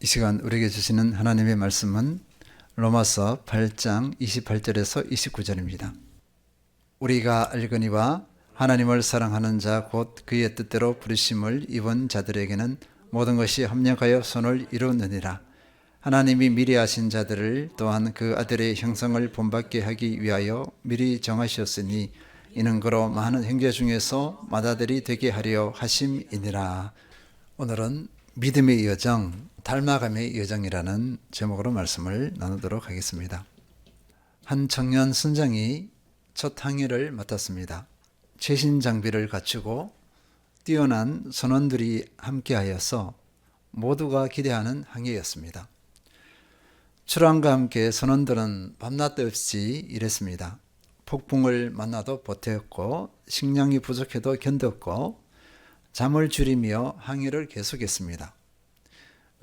이 시간 우리에게 주시는 하나님의 말씀은 로마서 8장 28절에서 29절입니다. 우리가 알거니와 하나님을 사랑하는 자 곧 그의 뜻대로 부르심을 입은 자들에게는 모든 것이 합력하여 선을 이루느니라. 하나님이 미리 아신 자들을 또한 그 아들의 형상을 본받게 하기 위하여 미리 정하셨으니 이는 그로 많은 형제 중에서 맏아들이 되게 하려 하심이니라. 오늘은 믿음의 여정, 닮아감의 여정이라는 제목으로 말씀을 나누도록 하겠습니다. 한 청년 선장이 첫 항해를 맡았습니다. 최신 장비를 갖추고 뛰어난 선원들이 함께하여서 모두가 기대하는 항해였습니다. 출항과 함께 선원들은 밤낮 없이 일했습니다. 폭풍을 만나도 버텼고 식량이 부족해도 견뎠고 잠을 줄이며 항해를 계속했습니다.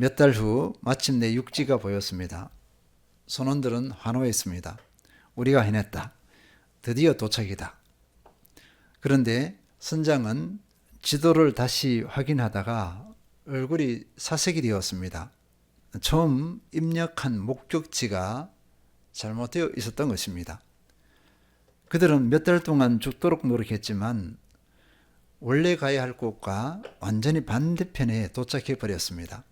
몇 달 후 마침내 육지가 보였습니다. 선원들은 환호했습니다. 우리가 해냈다. 드디어 도착이다. 그런데 선장은 지도를 다시 확인하다가 얼굴이 사색이 되었습니다. 처음 입력한 목적지가 잘못되어 있었던 것입니다. 그들은 몇 달 동안 죽도록 노력했지만 원래 가야 할 곳과 완전히 반대편에 도착해 버렸습니다.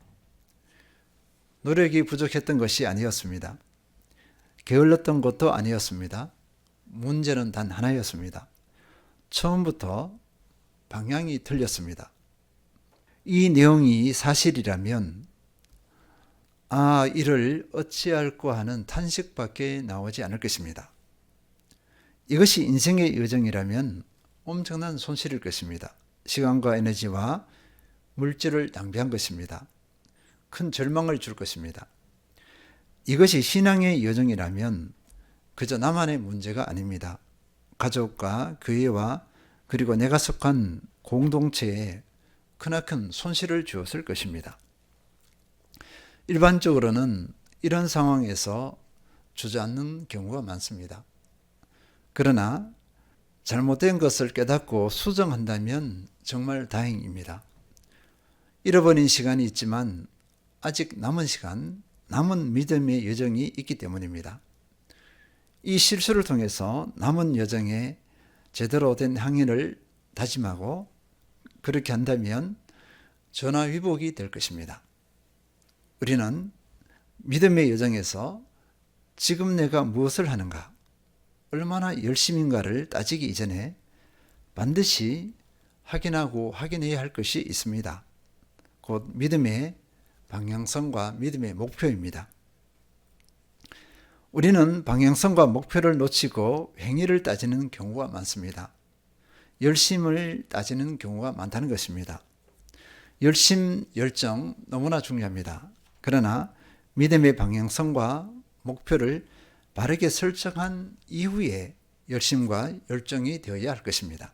노력이 부족했던 것이 아니었습니다. 게을렀던 것도 아니었습니다. 문제는 단 하나였습니다. 처음부터 방향이 틀렸습니다. 이 내용이 사실이라면 이를 어찌할꼬 하는 탄식밖에 나오지 않을 것입니다. 이것이 인생의 여정이라면 엄청난 손실일 것입니다. 시간과 에너지와 물질을 낭비한 것입니다. 큰 절망을 줄 것입니다. 이것이 신앙의 여정이라면 그저 나만의 문제가 아닙니다. 가족과 교회와 그리고 내가 속한 공동체에 크나큰 손실을 주었을 것입니다. 일반적으로는 이런 상황에서 주저앉는 경우가 많습니다. 그러나 잘못된 것을 깨닫고 수정한다면 정말 다행입니다. 잃어버린 시간이 있지만 아직 남은 시간, 남은 믿음의 여정이 있기 때문입니다. 이 실수를 통해서 남은 여정에 제대로 된 항해를 다짐하고 그렇게 한다면 전화위복이 될 것입니다. 우리는 믿음의 여정에서 지금 내가 무엇을 하는가, 얼마나 열심인가를 따지기 이전에 반드시 확인하고 확인해야 할 것이 있습니다. 곧 믿음의 방향성과 믿음의 목표입니다. 우리는 방향성과 목표를 놓치고 행위를 따지는 경우가 많습니다. 열심을 따지는 경우가 많다는 것입니다. 열심, 열정 너무나 중요합니다. 그러나 믿음의 방향성과 목표를 바르게 설정한 이후에 열심과 열정이 되어야 할 것입니다.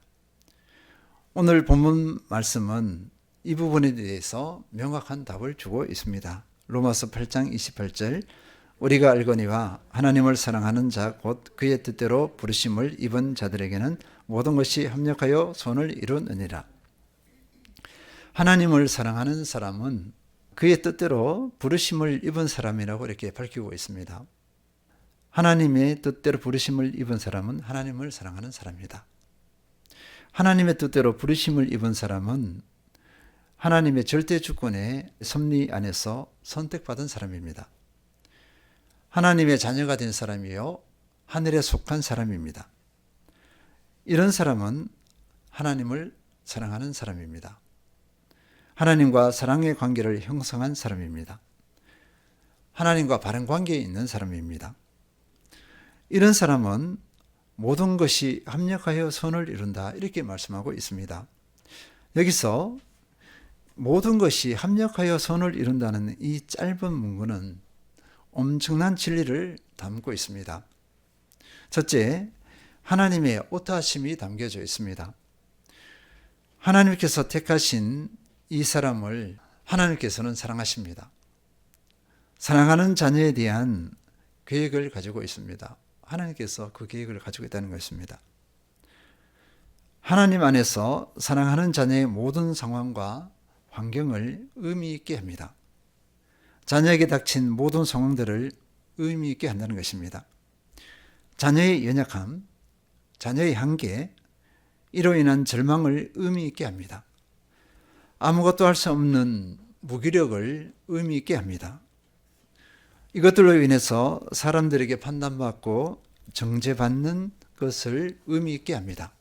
오늘 본문 말씀은 이 부분에 대해서 명확한 답을 주고 있습니다. 로마서 8장 28절 우리가 알거니와 하나님을 사랑하는 자 곧 그의 뜻대로 부르심을 입은 자들에게는 모든 것이 합력하여 선을 이루느니라. 하나님을 사랑하는 사람은 그의 뜻대로 부르심을 입은 사람이라고 이렇게 밝히고 있습니다. 하나님의 뜻대로 부르심을 입은 사람은 하나님을 사랑하는 사람입니다. 하나님의 뜻대로 부르심을 입은 사람은 하나님의 절대 주권의 섭리 안에서 선택받은 사람입니다. 하나님의 자녀가 된 사람이요 하늘에 속한 사람입니다. 이런 사람은 하나님을 사랑하는 사람입니다. 하나님과 사랑의 관계를 형성한 사람입니다. 하나님과 바른 관계에 있는 사람입니다. 이런 사람은 모든 것이 합력하여 선을 이룬다 이렇게 말씀하고 있습니다. 여기서 모든 것이 합력하여 선을 이룬다는 이 짧은 문구는 엄청난 진리를 담고 있습니다. 첫째, 하나님의 오타심이 담겨져 있습니다. 하나님께서 택하신 이 사람을 하나님께서는 사랑하십니다. 사랑하는 자녀에 대한 계획을 가지고 있습니다. 하나님께서 그 계획을 가지고 있다는 것입니다. 하나님 안에서 사랑하는 자녀의 모든 상황과 환경을 의미 있게 합니다. 자녀에게 닥친 모든 상황들을 의미 있게 한다는 것입니다. 자녀의 연약함, 자녀의 한계, 이로 인한 절망을 의미 있게 합니다. 아무것도 할 수 없는 무기력을 의미 있게 합니다. 이것들로 인해서 사람들에게 판단받고 정죄받는 것을 의미 있게 합니다.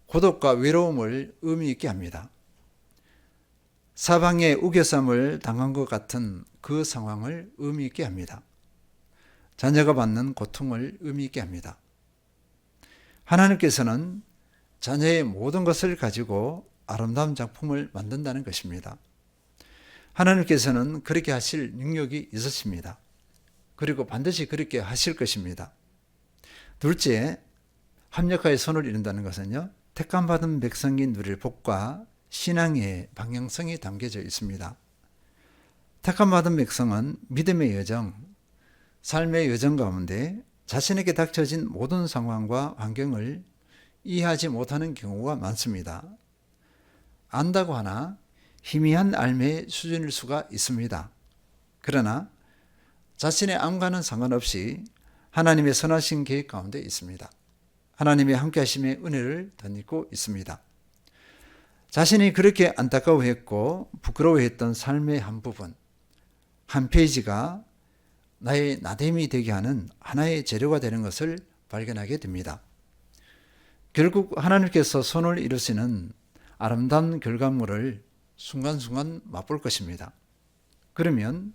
고독과 외로움을 의미 있게 합니다. 사방에 우겨쌈을 당한 것 같은 그 상황을 의미 있게 합니다. 자녀가 받는 고통을 의미 있게 합니다. 하나님께서는 자녀의 모든 것을 가지고 아름다운 작품을 만든다는 것입니다. 하나님께서는 그렇게 하실 능력이 있으십니다. 그리고 반드시 그렇게 하실 것입니다. 둘째, 합력하여 손을 이룬다는 것은요, 택함받은 백성이 누릴 복과 신앙의 방향성이 담겨져 있습니다. 택함받은 백성은 믿음의 여정, 삶의 여정 가운데 자신에게 닥쳐진 모든 상황과 환경을 이해하지 못하는 경우가 많습니다. 안다고 하나 희미한 알매의 수준일 수가 있습니다. 그러나 자신의 암과는 상관없이 하나님의 선하신 계획 가운데 있습니다. 하나님의 함께하심의 은혜를 덧입고 있습니다. 자신이 그렇게 안타까워했고 부끄러워했던 삶의 한 부분, 한 페이지가 나의 나됨이 되게 하는 하나의 재료가 되는 것을 발견하게 됩니다. 결국 하나님께서 손을 이루시는 아름다운 결과물을 순간순간 맛볼 것입니다. 그러면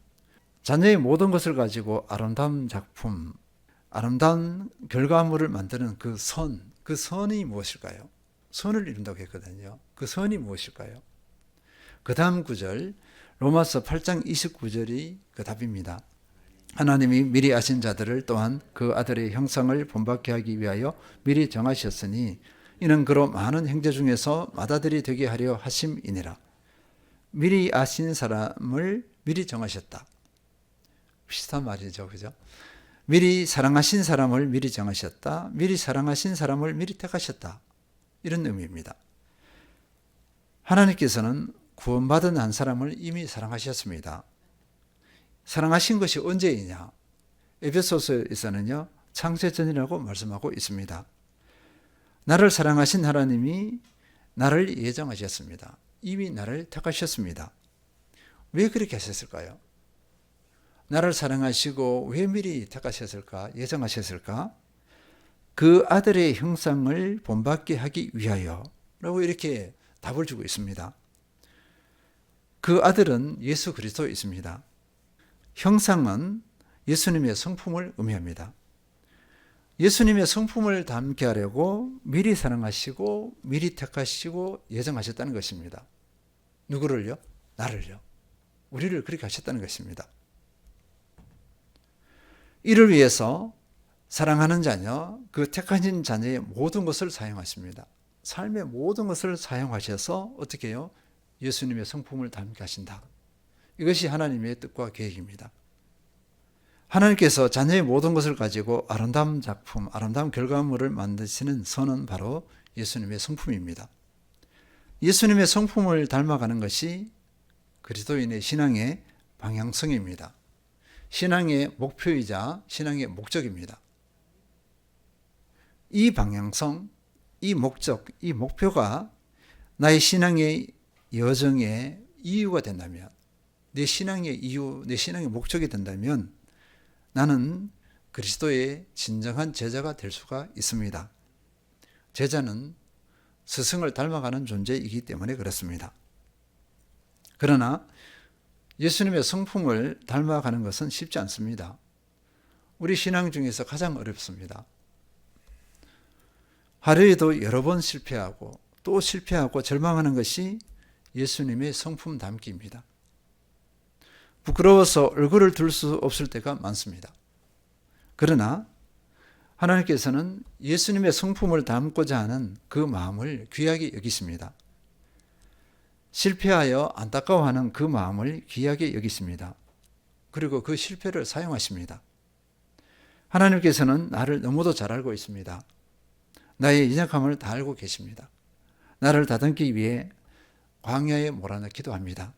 자녀의 모든 것을 가지고 아름다운 작품, 아름다운 결과물을 만드는 그 선이 무엇일까요? 선을 이룬다고 했거든요. 그 선이 무엇일까요? 그 다음 구절, 로마서 8장 29절이 그 답입니다. 하나님이 미리 아신 자들을 또한 그 아들의 형상을 본받게 하기 위하여 미리 정하셨으니 이는 그로 많은 형제 중에서 맏아들이 되게 하려 하심이니라. 미리 아신 사람을 미리 정하셨다. 비슷한 말이죠, 그죠? 미리 사랑하신 사람을 미리 정하셨다. 미리 사랑하신 사람을 미리 택하셨다. 이런 의미입니다. 하나님께서는 구원받은 한 사람을 이미 사랑하셨습니다. 사랑하신 것이 언제이냐? 에베소서에서는요, 창세전이라고 말씀하고 있습니다. 나를 사랑하신 하나님이 나를 예정하셨습니다. 이미 나를 택하셨습니다. 왜 그렇게 하셨을까요? 나를 사랑하시고 왜 미리 택하셨을까? 예정하셨을까? 그 아들의 형상을 본받게 하기 위하여 라고 이렇게 답을 주고 있습니다. 그 아들은 예수 그리스도에 있습니다. 형상은 예수님의 성품을 의미합니다. 예수님의 성품을 담게 하려고 미리 사랑하시고 미리 택하시고 예정하셨다는 것입니다. 누구를요? 나를요. 우리를 그렇게 하셨다는 것입니다. 이를 위해서 사랑하는 자녀, 그 택하신 자녀의 모든 것을 사용하십니다. 삶의 모든 것을 사용하셔서 어떻게 해요? 예수님의 성품을 담게 하신다. 이것이 하나님의 뜻과 계획입니다. 하나님께서 자녀의 모든 것을 가지고 아름다운 작품, 아름다운 결과물을 만드시는 선은 바로 예수님의 성품입니다. 예수님의 성품을 닮아가는 것이 그리스도인의 신앙의 방향성입니다. 신앙의 목표이자 신앙의 목적입니다. 이 방향성, 이 목적, 이 목표가 나의 신앙의 여정의 이유가 된다면, 내 신앙의 이유, 내 신앙의 목적이 된다면 나는 그리스도의 진정한 제자가 될 수가 있습니다. 제자는 스승을 닮아가는 존재이기 때문에 그렇습니다. 그러나 예수님의 성품을 닮아가는 것은 쉽지 않습니다. 우리 신앙 중에서 가장 어렵습니다. 하루에도 여러 번 실패하고 또 실패하고 절망하는 것이 예수님의 성품 담기입니다. 부끄러워서 얼굴을 들 수 없을 때가 많습니다. 그러나 하나님께서는 예수님의 성품을 담고자 하는 그 마음을 귀하게 여기십니다. 실패하여 안타까워하는 그 마음을 귀하게 여기십니다. 그리고 그 실패를 사용하십니다. 하나님께서는 나를 너무도 잘 알고 있습니다. 나의 연약함을 다 알고 계십니다. 나를 다듬기 위해 광야에 몰아넣기도 합니다.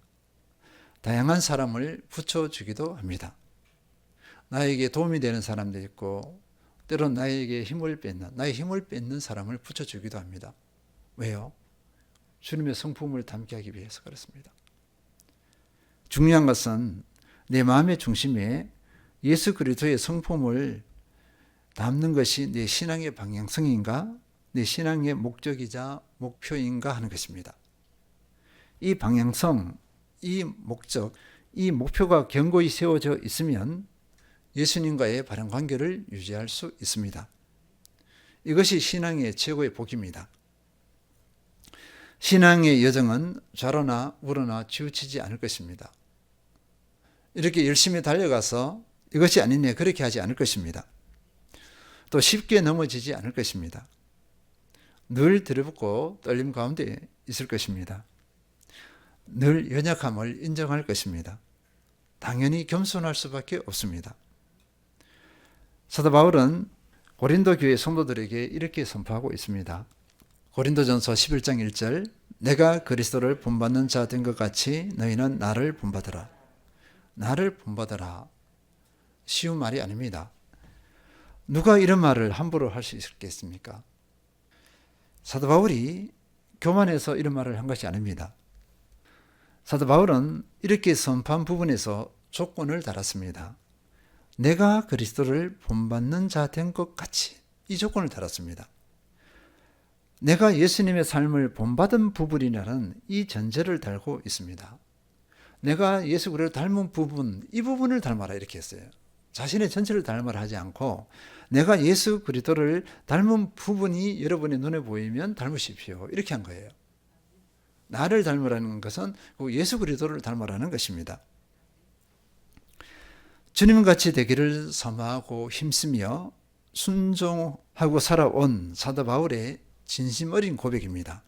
다양한 사람을 붙여주기도 합니다. 나에게 도움이 되는 사람도 있고 때론 나에게 나의 힘을 뺏는 사람을 붙여주기도 합니다. 왜요? 주님의 성품을 담게 하기 위해서 그렇습니다. 중요한 것은 내 마음의 중심에 예수 그리스도의 성품을 담는 것이 내 신앙의 방향성인가, 내 신앙의 목적이자 목표인가 하는 것입니다. 이 방향성, 이 목적, 이 목표가 견고히 세워져 있으면 예수님과의 바른 관계를 유지할 수 있습니다. 이것이 신앙의 최고의 복입니다. 신앙의 여정은 좌로나 우로나 치우치지 않을 것입니다. 이렇게 열심히 달려가서 이것이 아니네 그렇게 하지 않을 것입니다. 또 쉽게 넘어지지 않을 것입니다. 늘 들어붙고 떨림 가운데 있을 것입니다. 늘 연약함을 인정할 것입니다. 당연히 겸손할 수밖에 없습니다. 사도 바울은 고린도 교회 성도들에게 이렇게 선포하고 있습니다. 고린도전서 11장 1절 내가 그리스도를 본받는 자 된 것 같이 너희는 나를 본받으라. 나를 본받으라. 쉬운 말이 아닙니다. 누가 이런 말을 함부로 할 수 있겠습니까? 사도 바울이 교만해서 이런 말을 한 것이 아닙니다. 사도 바울은 이렇게 선포한 부분에서 조건을 달았습니다. 내가 그리스도를 본받는 자 된 것 같이 이 조건을 달았습니다. 내가 예수님의 삶을 본받은 부분이라는 이 전제를 달고 있습니다. 내가 예수 그리스도를 닮은 부분, 이 부분을 닮아라 이렇게 했어요. 자신의 전체를 닮아라 하지 않고 내가 예수 그리스도를 닮은 부분이 여러분의 눈에 보이면 닮으십시오. 이렇게 한 거예요. 나를 닮으라는 것은 예수 그리스도를 닮으라는 것입니다. 주님같이 되기를 사모하고 힘쓰며 순종하고 살아온 사도 바울의 진심 어린 고백입니다.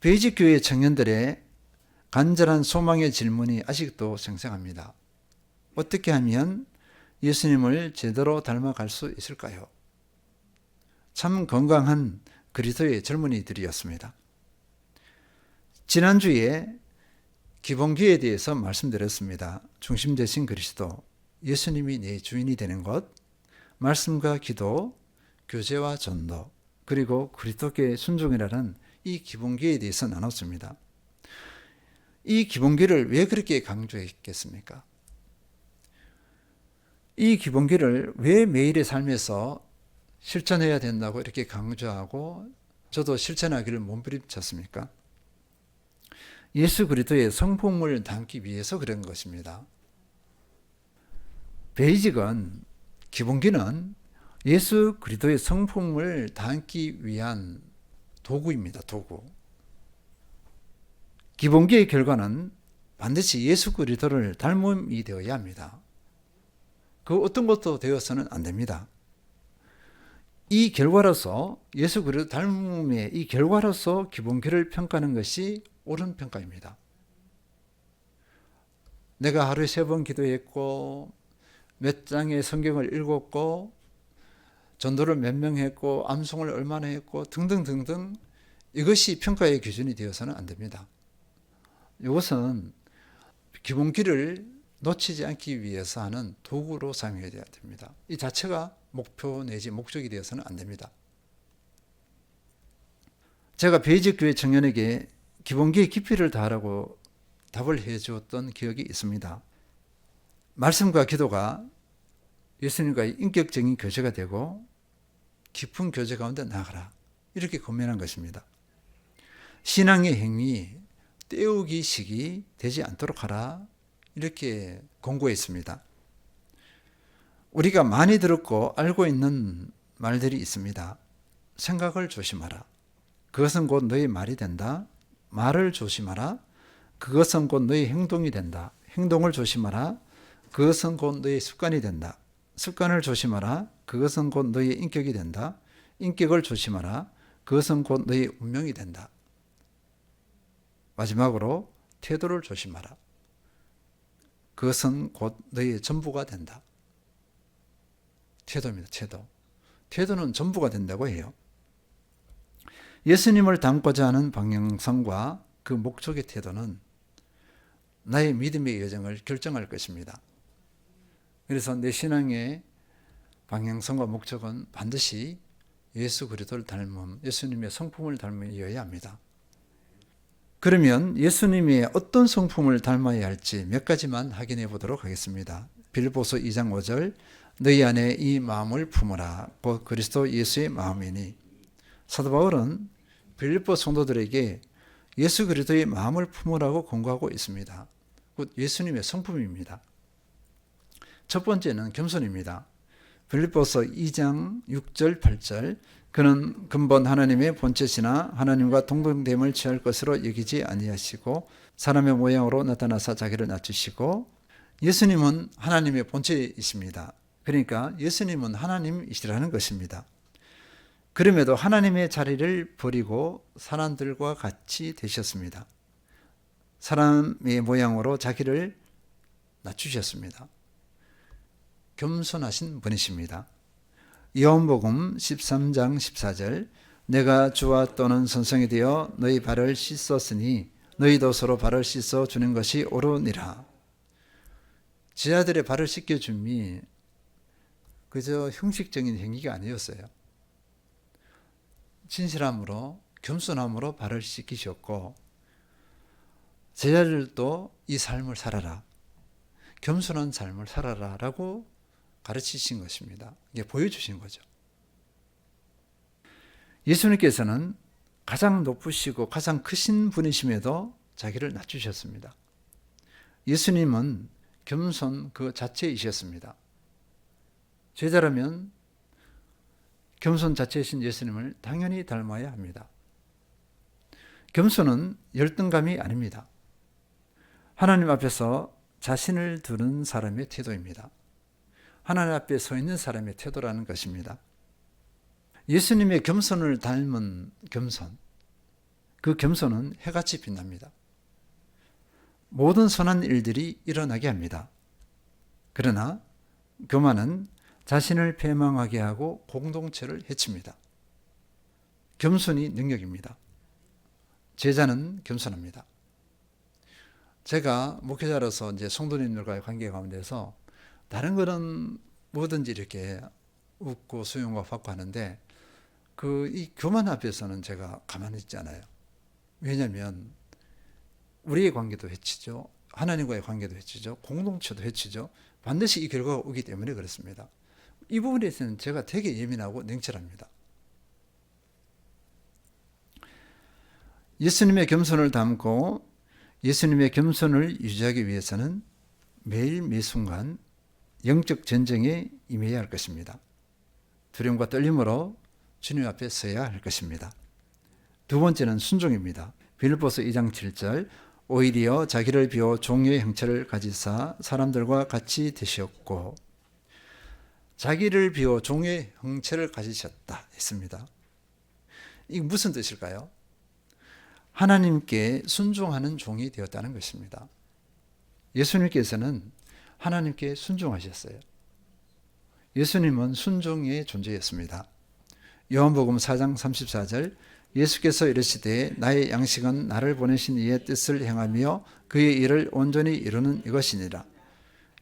베이직 교회 청년들의 간절한 소망의 질문이 아직도 생생합니다. 어떻게 하면 예수님을 제대로 닮아갈 수 있을까요? 참 건강한 그리스도의 젊은이들이었습니다. 지난주에 기본기에 대해서 말씀드렸습니다. 중심 되신 그리스도, 예수님이 내 주인이 되는 것, 말씀과 기도, 교제와 전도, 그리고 그리스도께 순종이라는 이 기본기에 대해서 나눴습니다. 이 기본기를 왜 그렇게 강조했겠습니까? 이 기본기를 왜 매일의 삶에서 실천해야 된다고 이렇게 강조하고 저도 실천하기를 몸부림쳤습니까? 예수 그리스도의 성품을 담기 위해서 그런 것입니다. 베이직은, 기본기는 예수 그리스도의 성품을 담기 위한 도구입니다. 도구. 기본기의 결과는 반드시 예수 그리스도를 닮음이 되어야 합니다. 그 어떤 것도 되어서는 안 됩니다. 이 결과로서 예수 그리스도 닮음의 이 결과로서 기본기를 평가하는 것이 옳은 평가입니다. 내가 하루에 3번 기도했고 몇 장의 성경을 읽었고 전도를 몇 명 했고 암송을 얼마나 했고 등등등등 이것이 평가의 기준이 되어서는 안 됩니다. 이것은 기본기를 놓치지 않기 위해서 하는 도구로 사용해야 됩니다. 이 자체가 목표 내지 목적이 되어서는 안 됩니다. 제가 베이직 교회 청년에게 기본기의 깊이를 다하라고 답을 해주었던 기억이 있습니다. 말씀과 기도가 예수님과의 인격적인 교제가 되고 깊은 교제 가운데 나아가라. 이렇게 권면한 것입니다. 신앙의 행위, 때우기식이 되지 않도록 하라. 이렇게 권고했습니다. 우리가 많이 들었고 알고 있는 말들이 있습니다. 생각을 조심하라. 그것은 곧 너의 말이 된다. 말을 조심하라. 그것은 곧 너의 행동이 된다. 행동을 조심하라. 그것은 곧 너의 습관이 된다. 습관을 조심하라. 그것은 곧 너의 인격이 된다. 인격을 조심하라. 그것은 곧 너의 운명이 된다. 마지막으로 태도를 조심하라. 그것은 곧 너의 전부가 된다. 태도입니다. 태도. 태도는 전부가 된다고 해요. 예수님을 닮고자 하는 방향성과 그 목적의 태도는 나의 믿음의 여정을 결정할 것입니다. 그래서 내 신앙의 방향성과 목적은 반드시 예수 그리스도를 닮음, 예수님의 성품을 닮아야 합니다. 그러면 예수님의 어떤 성품을 닮아야 할지 몇 가지만 확인해 보도록 하겠습니다. 빌립보서 2장 5절, 너희 안에 이 마음을 품으라, 곧 그리스도 예수의 마음이니. 사도 바울은 빌립보 성도들에게 예수 그리스도의 마음을 품으라고 권고하고 있습니다. 곧 예수님의 성품입니다. 첫 번째는 겸손입니다. 빌립보서 2장 6절 8절, 그는 근본 하나님의 본체시나 하나님과 동등됨을 취할 것으로 여기지 아니하시고 사람의 모양으로 나타나사 자기를 낮추시고. 예수님은 하나님의 본체이십니다. 그러니까 예수님은 하나님이시라는 것입니다. 그럼에도 하나님의 자리를 버리고 사람들과 같이 되셨습니다. 사람의 모양으로 자기를 낮추셨습니다. 겸손하신 분이십니다. 요한복음 13장 14절, 내가 주와 또는 선생이 되어 너희 발을 씻었으니 너희도 서로 발을 씻어 주는 것이 옳으니라. 제자들의 발을 씻겨줌이 그저 형식적인 행위가 아니었어요. 진실함으로 겸손함으로 발을 씻기셨고, 제자들도 이 삶을 살아라, 겸손한 삶을 살아라 라고 가르치신 것입니다. 이게 보여주신 거죠. 예수님께서는 가장 높으시고 가장 크신 분이심에도 자기를 낮추셨습니다. 예수님은 겸손 그 자체이셨습니다. 제자라면 겸손 자체이신 예수님을 당연히 닮아야 합니다. 겸손은 열등감이 아닙니다. 하나님 앞에서 자신을 두는 사람의 태도입니다. 하나님 앞에 서 있는 사람의 태도라는 것입니다. 예수님의 겸손을 닮은 겸손, 그 겸손은 해같이 빛납니다. 모든 선한 일들이 일어나게 합니다. 그러나 교만은 자신을 패망하게 하고 공동체를 해칩니다. 겸손이 능력입니다. 제자는 겸손합니다. 제가 목회자로서 이제 성도님들과의 관계 가운데서 다른 거는 뭐든지 이렇게 웃고 수용과 받고 하는데 이 교만 앞에서는 제가 가만히 있지 않아요. 왜냐하면 우리의 관계도 해치죠. 하나님과의 관계도 해치죠. 공동체도 해치죠. 반드시 이 결과가 오기 때문에 그렇습니다. 이 부분에 있어서는 제가 되게 예민하고 냉철합니다. 예수님의 겸손을 담고 예수님의 겸손을 유지하기 위해서는 매일 매순간 영적 전쟁에 임해야 할 것입니다. 두려움과 떨림으로 주님 앞에 서야 할 것입니다. 두 번째는 순종입니다. 빌립보서 2장 7절, 오히려 자기를 비워 종의 형체를 가지사 사람들과 같이 되셨고. 자기를 비워 종의 형체를 가지셨다 했습니다. 이게 무슨 뜻일까요? 하나님께 순종하는 종이 되었다는 것입니다. 예수님께서는 하나님께 순종하셨어요. 예수님은 순종의 존재였습니다. 요한복음 4장 34절, 예수께서 이르시되 나의 양식은 나를 보내신 이의 뜻을 행하며 그의 일을 온전히 이루는 이것이니라.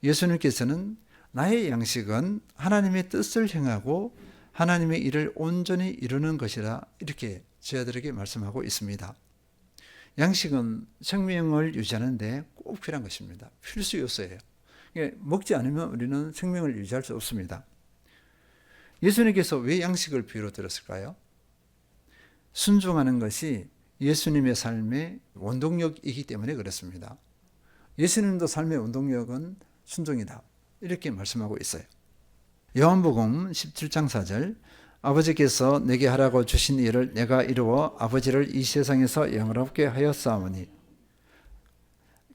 예수님께서는 나의 양식은 하나님의 뜻을 행하고 하나님의 일을 온전히 이루는 것이라, 이렇게 제자들에게 말씀하고 있습니다. 양식은 생명을 유지하는데 꼭 필요한 것입니다. 필수 요소예요. 먹지 않으면 우리는 생명을 유지할 수 없습니다. 예수님께서 왜 양식을 비유로 들었을까요? 순종하는 것이 예수님의 삶의 원동력이기 때문에 그렇습니다. 예수님도 삶의 원동력은 순종이다, 이렇게 말씀하고 있어요. 요한복음 17장 4절, 아버지께서 내게 하라고 주신 일을 내가 이루어 아버지를 이 세상에서 영화롭게 하였사오니.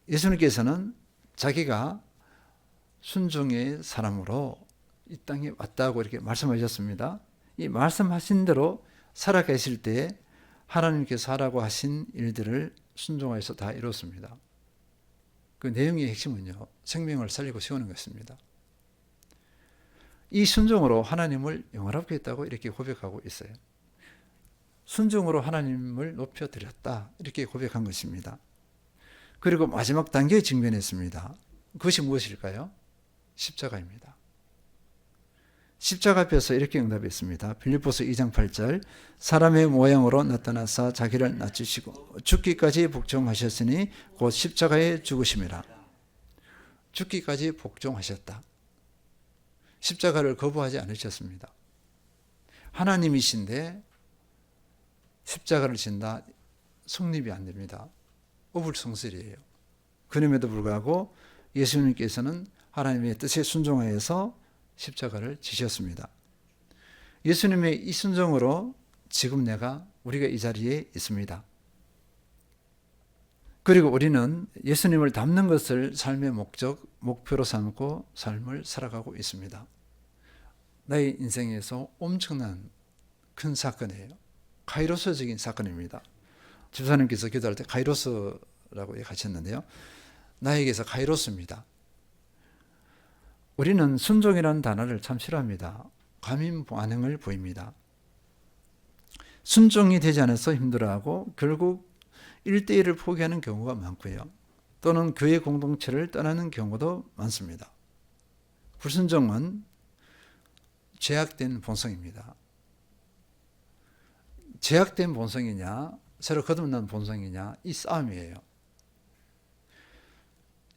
예수님께서는 자기가 순종의 사람으로 이 땅에 왔다고 이렇게 말씀하셨습니다. 이 말씀하신 대로 살아계실 때 하나님께서 하라고 하신 일들을 순종하여서 다 이뤘습니다. 그 내용의 핵심은요, 생명을 살리고 세우는 것입니다. 이 순종으로 하나님을 영화롭게 했다고 이렇게 고백하고 있어요. 순종으로 하나님을 높여드렸다, 이렇게 고백한 것입니다. 그리고 마지막 단계에 직면했습니다. 그것이 무엇일까요? 십자가입니다. 십자가 앞에서 이렇게 응답했습니다. 빌립보서 2장 8절 사람의 모양으로 나타나사 자기를 낮추시고 죽기까지 복종하셨으니 곧 십자가에 죽으심이라. 죽기까지 복종하셨다. 십자가를 거부하지 않으셨습니다. 하나님이신데 십자가를 진다, 성립이 안 됩니다. 어불성설이에요. 그럼에도 불구하고 예수님께서는 하나님의 뜻에 순종하여서 십자가를 지셨습니다. 예수님의 이 순종으로 지금 우리가 이 자리에 있습니다. 그리고 우리는 예수님을 닮는 것을 삶의 목표로 삼고 삶을 살아가고 있습니다. 나의 인생에서 엄청난 큰 사건이에요. 카이로스적인 사건입니다. 집사님께서 기도할 때 카이로스라고 하셨는데요. 나에게서 카이로스입니다. 우리는 순종이라는 단어를 참 싫어합니다. 과민 반응을 보입니다. 순종이 되지 않아서 힘들어하고 결국 1대1을 포기하는 경우가 많고요. 또는 교회 공동체를 떠나는 경우도 많습니다. 불순종은 죄악된 본성입니다. 죄악된 본성이냐 새로 거듭난 본성이냐 이 싸움이에요.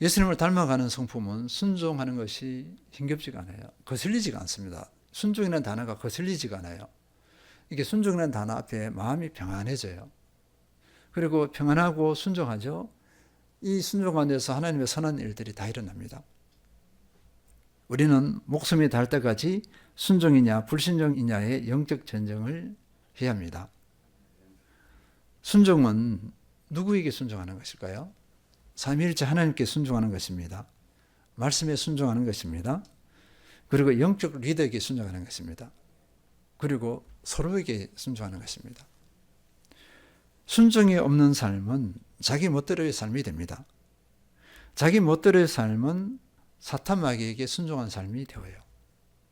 예수님을 닮아가는 성품은 순종하는 것이 힘겹지가 않아요. 거슬리지가 않습니다. 순종이라는 단어가 거슬리지가 않아요. 이게 순종이라는 단어 앞에 마음이 평안해져요. 그리고 평안하고 순종하죠. 이 순종 가운데서 하나님의 선한 일들이 다 일어납니다. 우리는 목숨이 닿을 때까지 순종이냐 불순종이냐의 영적 전쟁을 해야 합니다. 순종은 누구에게 순종하는 것일까요? 삼위일체 하나님께 순종하는 것입니다. 말씀에 순종하는 것입니다. 그리고 영적 리더에게 순종하는 것입니다. 그리고 서로에게 순종하는 것입니다. 순종이 없는 삶은 자기 멋대로의 삶이 됩니다. 자기 멋대로의 삶은 사탄 마귀에게 순종한 삶이 되어요.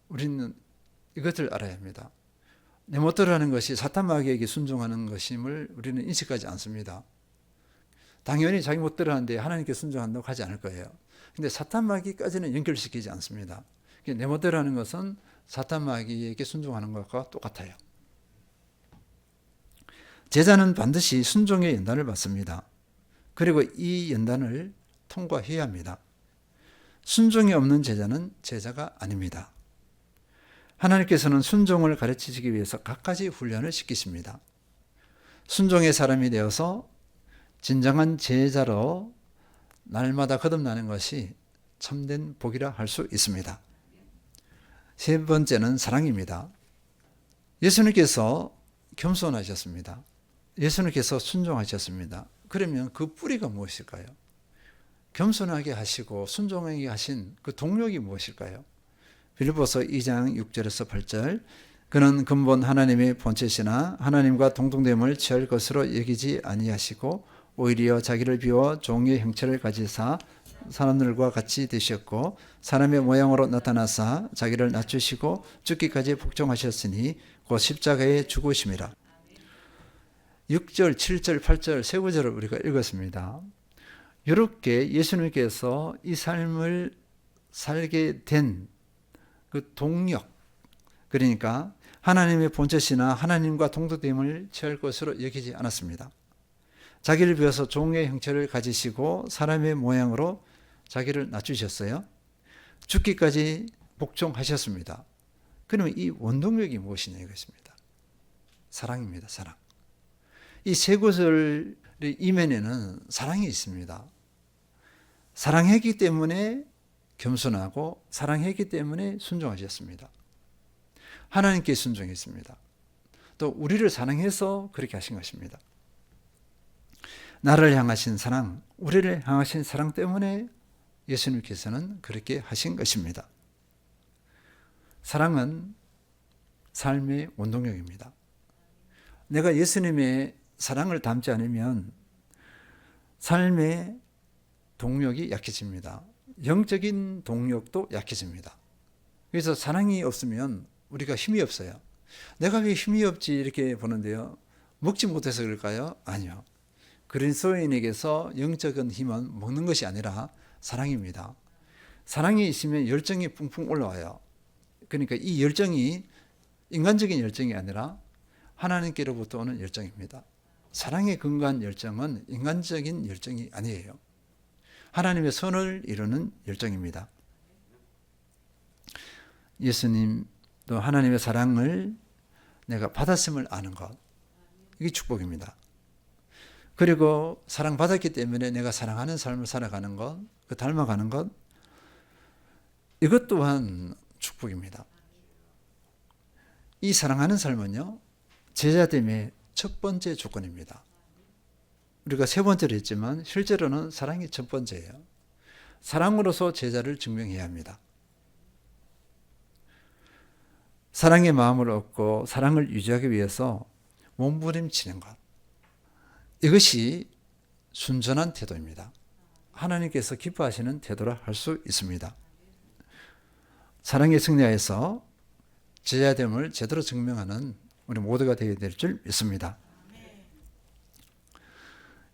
우리는 이것을 알아야 합니다. 내 멋대로 하는 것이 사탄 마귀에게 순종하는 것임을 우리는 인식하지 않습니다. 당연히 자기 멋대로 하는데 하나님께 순종한다고 하지 않을 거예요. 근데 사탄 마귀까지는 연결시키지 않습니다. 내 멋대로 하는 것은 사탄 마귀에게 순종하는 것과 똑같아요. 제자는 반드시 순종의 연단을 받습니다. 그리고 이 연단을 통과해야 합니다. 순종이 없는 제자는 제자가 아닙니다. 하나님께서는 순종을 가르치시기 위해서 갖가지 훈련을 시키십니다. 순종의 사람이 되어서 진정한 제자로 날마다 거듭나는 것이 참된 복이라 할 수 있습니다. 세 번째는 사랑입니다. 예수님께서 겸손하셨습니다. 예수님께서 순종하셨습니다. 그러면 그 뿌리가 무엇일까요? 겸손하게 하시고 순종하게 하신 그 동력이 무엇일까요? 빌립보서 2장 6절에서 8절 그는 근본 하나님의 본체시나 하나님과 동등됨을 취할 것으로 여기지 아니하시고 오히려 자기를 비워 종의 형체를 가지사 사람들과 같이 되셨고 사람의 모양으로 나타나사 자기를 낮추시고 죽기까지 복종하셨으니 곧 십자가에 죽으심이라. 6절, 7절, 8절 세 구절을 우리가 읽었습니다. 이렇게 예수님께서 이 삶을 살게 된 그 동력, 그러니까 하나님의 본체시나 하나님과 동등됨을 취할 것으로 여기지 않았습니다. 자기를 비워서 종의 형체를 가지시고 사람의 모양으로 자기를 낮추셨어요. 죽기까지 복종하셨습니다. 그러면 이 원동력이 무엇이냐 이것입니다. 사랑입니다. 사랑. 이 세 구절의 이면에는 사랑이 있습니다. 사랑했기 때문에 겸손하고 사랑했기 때문에 순종하셨습니다. 하나님께 순종했습니다. 또 우리를 사랑해서 그렇게 하신 것입니다. 나를 향하신 사랑, 우리를 향하신 사랑 때문에 예수님께서는 그렇게 하신 것입니다. 사랑은 삶의 원동력입니다. 내가 예수님의 사랑을 담지 않으면 삶의 동력이 약해집니다. 영적인 동력도 약해집니다. 그래서 사랑이 없으면 우리가 힘이 없어요. 내가 왜 힘이 없지 이렇게 보는데요. 먹지 못해서 그럴까요? 아니요. 그리스도인에게서 영적인 힘은 먹는 것이 아니라 사랑입니다. 사랑이 있으면 열정이 뿡뿡 올라와요. 그러니까 이 열정이 인간적인 열정이 아니라 하나님께로부터 오는 열정입니다. 사랑에 근거한 열정은 인간적인 열정이 아니에요. 하나님의 선을 이루는 열정입니다. 예수님도 하나님의 사랑을 내가 받았음을 아는 것, 이게 축복입니다. 그리고 사랑받았기 때문에 내가 사랑하는 삶을 살아가는 것, 그 닮아가는 것, 이것 또한 축복입니다. 이 사랑하는 삶은요, 제자됨의 첫 번째 조건입니다. 우리가 세 번째로 했지만 실제로는 사랑이 첫 번째예요. 사랑으로서 제자를 증명해야 합니다. 사랑의 마음을 얻고 사랑을 유지하기 위해서 몸부림치는 것, 이것이 순전한 태도입니다. 하나님께서 기뻐하시는 태도라 할 수 있습니다. 사랑에 승리하여서 제자됨을 제대로 증명하는 우리 모두가 되어야 될 줄 믿습니다.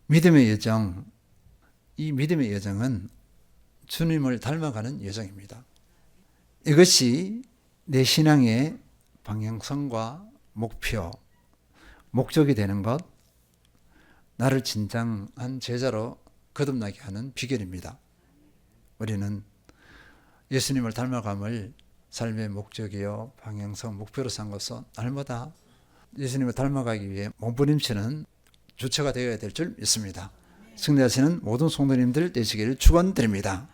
믿음의 여정, 이 믿음의 여정은 주님을 닮아가는 여정입니다. 이것이 내 신앙의 방향성과 목표, 목적이 되는 것, 나를 진정한 제자로 거듭나게 하는 비결입니다. 우리는 예수님을 닮아감을 삶의 목적이요, 방향성, 목표로 삼아서 날마다 예수님을 닮아가기 위해 몸부림치는 주체가 되어야 될 줄 믿습니다. 승리하시는 모든 성도님들 되시기를 축원드립니다.